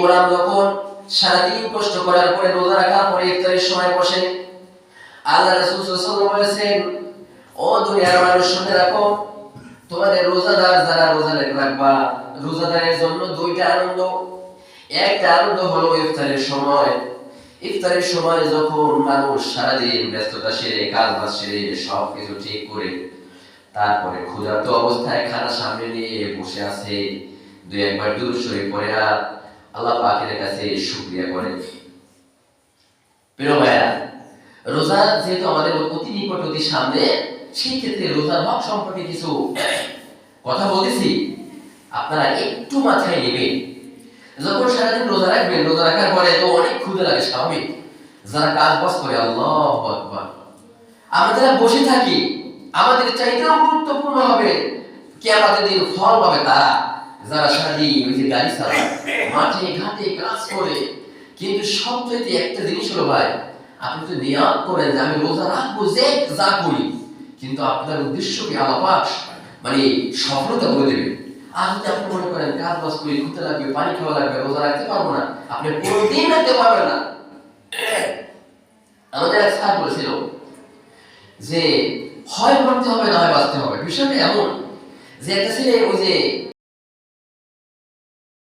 গোলাম যখন সারাদিন কষ্ট করার পরে রোজা রাখার পরে ইফতারের সময় বসে, আল্লাহ রাসূল সাল্লাল্লাহু আলাইহি ওয়াসাল্লাম বলেছেন, ও দুনিয়ার মানুষ শুনে রাখো, তোমাদের রোজাদার যারা রোজা রাখবা, রোজাদারের জন্য দুইটা আনন্দ। একটা আনন্দ হলো ইফতারের সময়। ইফতারের সময় যখন মানুষ সারাদিন ব্যস্ততা সেরে, কাজ বাজ সেরে সবকিছু ঠিক করে তারপরে ক্ষুধার্ত অবস্থায় খানা সামনে নিয়ে বসে আছে, দুই একবার দুরূদ শরীফ পড়ে আর আল্লাহ পাকের কাছে শুকরিয়া করে। প্রিয় ভাইরা, রোজা যেহেতু আমাদের অতি নিকট, অতি সামনে, সেই ক্ষেত্রে রোজার হক সম্পর্কে কিছু কথা বলেছি, আপনারা একটু মাথায় নেবেন। যখন সারাদিন রোজা রাখবেন, রোজা রাখার পরে তো অনেক ক্ষুধা লাগে, স্বাভাবিক। যারা কাজ বাজ করে, আল্লাহু আকবার, আমরা যারা বসে থাকি, আমাদের চাইতেও গুরুত্বপূর্ণ হবে কিয়ামতের দিন ফল পাবে তারা, যারা সারাদিন ওই যে গাড়ি চালায়, মাঠে ঘাটে কাজ করে। কিন্তু সবচেয়ে একটা জিনিস হলো ভাই, আপনি তো নিয়ত করেন যে আমি রোজা রাখবো, যে যা করি, কিন্তু আপনার উদ্দেশ্য কি আল্লাহ পাক মানে সফলতা করে দেবে। আর যদি আপনি মনে করেন কাজ বাজ করে ঘুরতে লাগবে, পানি খাওয়া লাগবে, রোজা রাখতে পারবো না, আপনি কোনদিন রাখতে পারবেন না। আমাদের এক স্যার বলেছিল যে হয় মরতে হবে, না হয় বাঁচতে হবে। বিষয়টা এমন যে একটা ছেলে ওই যে